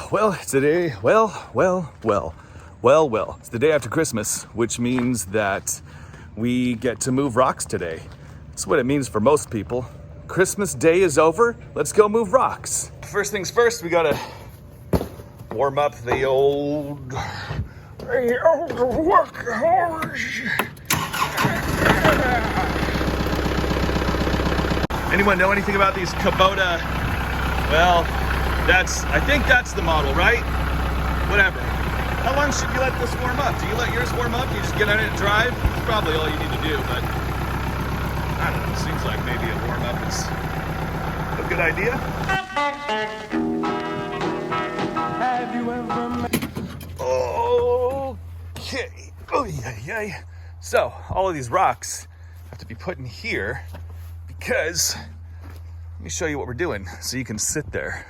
Well, it's the day, it's the day after Christmas, which means that we get to move rocks today. That's what it means for most people. Christmas Day is over, let's go move rocks. First things first, we gotta warm up the old workhorse. Anyone know anything about these Kubota? Well, I think that's the model, right? Whatever. How long should you let this warm up? Do you let yours warm up? You just get on it and drive? That's probably all you need to do, but I don't know. It seems like maybe a warm up is a good idea. Have you ever met? Okay. Oh, yeah. So, all of these rocks have to be put in here because let me show you what we're doing so you can sit there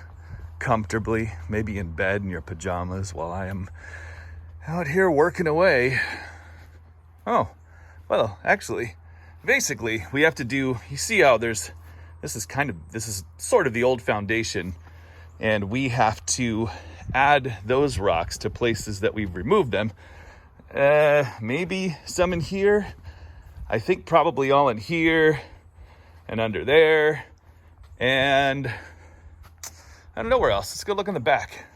comfortably, maybe in bed in your pajamas while I am out here working away. Oh, well, actually, basically, we have to do, you see how this is sort of the old foundation, and we have to add those rocks to places that we've removed them. Maybe some in here. I think probably all in here and under there. And I don't know where else. Let's go look in the back.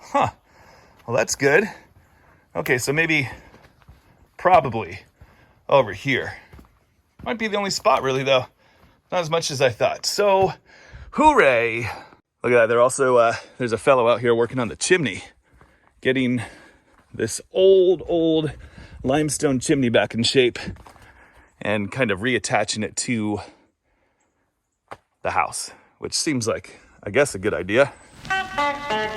Huh. Well, that's good. Okay, so probably over here. Might be the only spot really, though. Not as much as I thought. So, hooray. Look at that. There's a fellow out here working on the chimney, getting this old limestone chimney back in shape and kind of reattaching it to the house, which seems like, I guess, a good idea. Have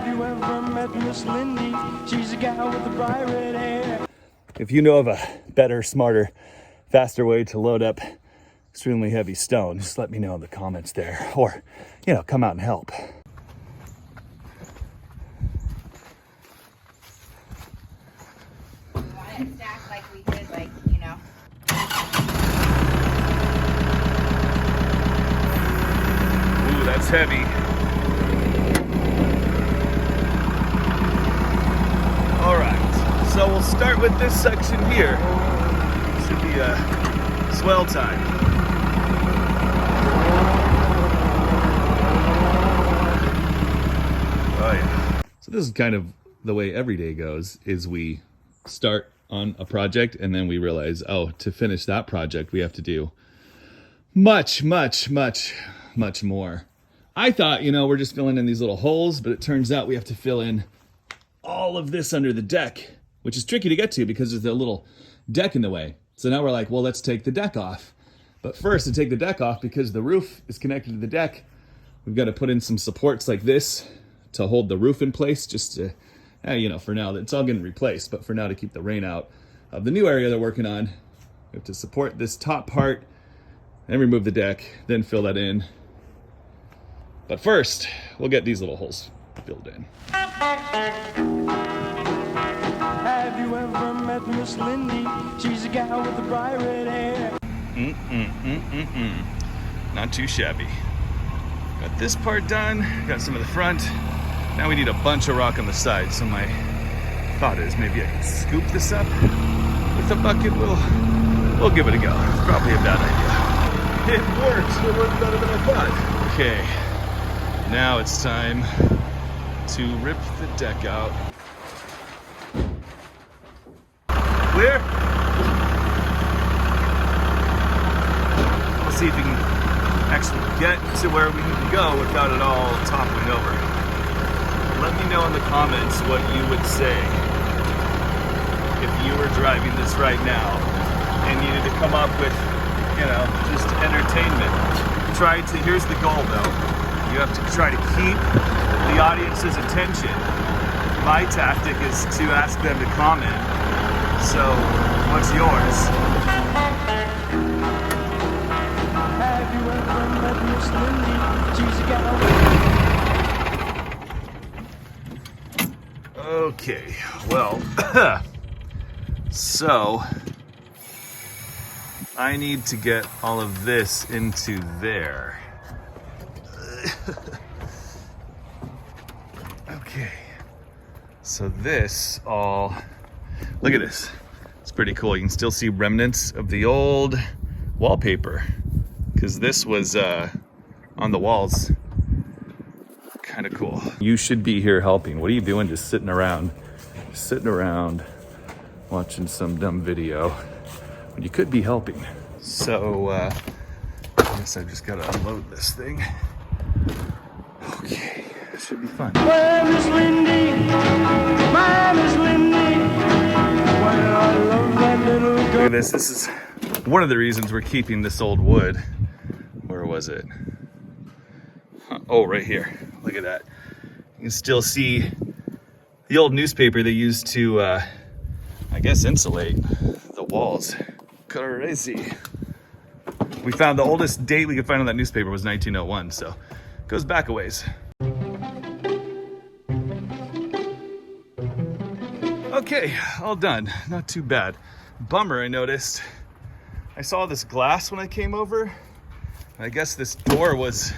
you ever met Miss Lindy? She's a gal with the bright red hair. If you know of a better, smarter, faster way to load up extremely heavy stone, just let me know in the comments there, or, come out and help. We want it stacked like we did, Ooh, that's heavy. All right, so we'll start with this section here. Should be a swell time. Oh yeah. So this is kind of the way every day goes, is we start on a project and then we realize, to finish that project, we have to do much more. I thought, we're just filling in these little holes, but it turns out we have to fill in all of this under the deck, which is tricky to get to because there's a little deck in the way. So now we're like, well, let's take the deck off. But first, to take the deck off, because the roof is connected to the deck, we've got to put in some supports like this to hold the roof in place, just to, for now, it's all getting replaced, but for now, to keep the rain out of the new area they're working on, we have to support this top part and remove the deck, then fill that in. But first, we'll get these little holes filled in. Have you ever met Miss Lindy? She's a gal with the bright red hair. Not too shabby. Got this part done, got some of the front. Now we need a bunch of rock on the side, so my thought is maybe I can scoop this up with a bucket. We'll give it a go. It's probably a bad idea. It works. It worked better than I thought. Okay, now it's time to rip the deck out. Clear? Let's see if we can actually get to where we need to go without it all toppling over. Let me know in the comments what you would say if you were driving this right now and needed to come up with, just entertainment. Here's the goal though. You have to try to keep the audience's attention. My tactic is to ask them to comment. So, what's yours? Have you ever met Miss Lindy? She's a gal. Okay, well, so I need to get all of this into there. So this all, look at this. It's pretty cool. You can still see remnants of the old wallpaper because this was on the walls. Kind of cool. You should be here helping. What are you doing just sitting around? Sitting around watching some dumb video when you could be helping. So I guess I've just got to unload this thing. Okay, it should be fun. Where is Lindy? Where is Lindy? Where I love that little girl. Look at this. This is one of the reasons we're keeping this old wood. Where was it? Oh, right here. Look at that. You can still see the old newspaper they used to, I guess, insulate the walls. Crazy. We found the oldest date we could find on that newspaper was 1901, so it goes back a ways. Okay, all done. Not too bad. Bummer, I noticed. I saw this glass when I came over. I guess this door was,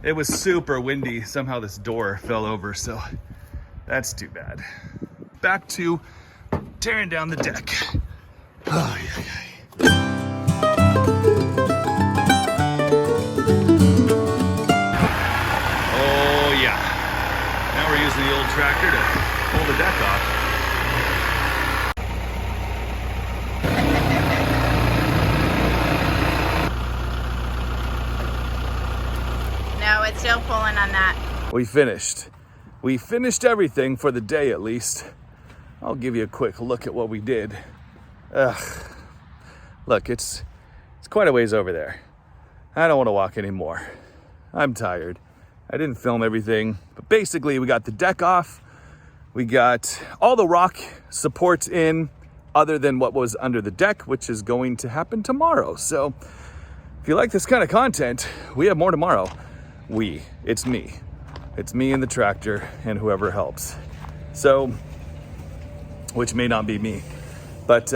it was super windy. Somehow this door fell over, so that's too bad. Back to tearing down the deck. Oh, yeah. Oh, yeah. Now we're using the old tractor to pull the deck off. No, it's still pulling on that. We finished. We finished everything for the day, at least. I'll give you a quick look at what we did. Look, it's quite a ways over there. I don't want to walk anymore. I'm tired. I didn't film everything, but basically we got the deck off. We got all the rock supports in other than what was under the deck, which is going to happen tomorrow. So if you like this kind of content, we have more tomorrow. It's me. It's me and the tractor and whoever helps. So, which may not be me. But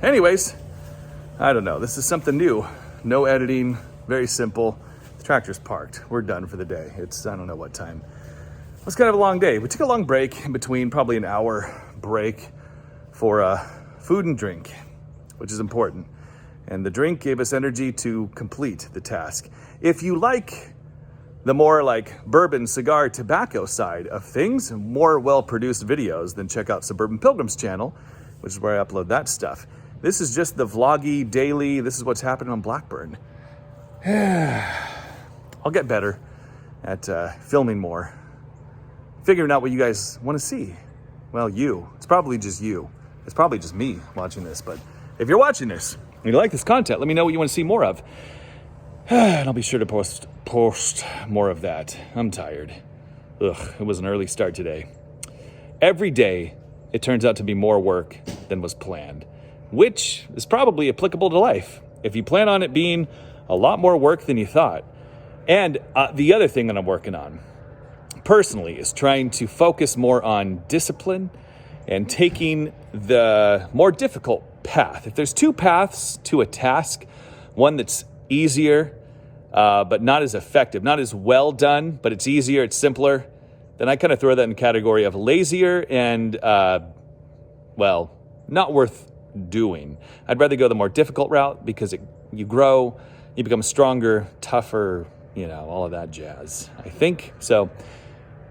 anyways, I don't know. This is something new. No editing, very simple. The tractor's parked. We're done for the day. It's, I don't know what time. It was kind of a long day. We took a long break in between, probably an hour break for food and drink, which is important. And the drink gave us energy to complete the task. If you like the more like bourbon, cigar, tobacco side of things, more well-produced videos, then check out Suburban Pilgrim's channel, which is where I upload that stuff. This is just the vloggy, daily, this is what's happening on Blackburn. I'll get better at filming more, figuring out what you guys want to see. Well, you. It's probably just you. It's probably just me watching this, but if you're watching this and you like this content, let me know what you want to see more of. And I'll be sure to post more of that. I'm tired. Ugh, it was an early start today. Every day, it turns out to be more work than was planned, which is probably applicable to life. If you plan on it being a lot more work than you thought. And the other thing that I'm working on, personally, is trying to focus more on discipline and taking the more difficult path. If there's two paths to a task, one that's easier, but not as effective, not as well done, but it's easier, it's simpler, then I kind of throw that in the category of lazier and, well, not worth doing. I'd rather go the more difficult route because you grow, you become stronger, tougher, all of that jazz, I think. So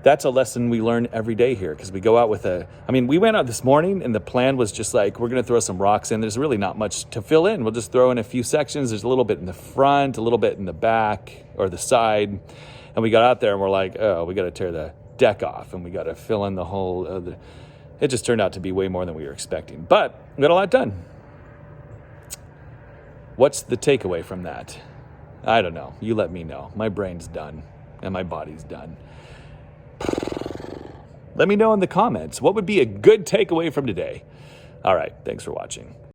that's a lesson we learn every day here because we go out with we went out this morning and the plan was just like, we're going to throw some rocks in. There's really not much to fill in. We'll just throw in a few sections. There's a little bit in the front, a little bit in the back or the side. And we got out there and we're like, oh, we got to tear the deck off and we got to fill in the whole, it just turned out to be way more than we were expecting. But we got a lot done. What's the takeaway from that? I don't know. You let me know. My brain's done and my body's done. Let me know in the comments. What would be a good takeaway from today? All right. Thanks for watching.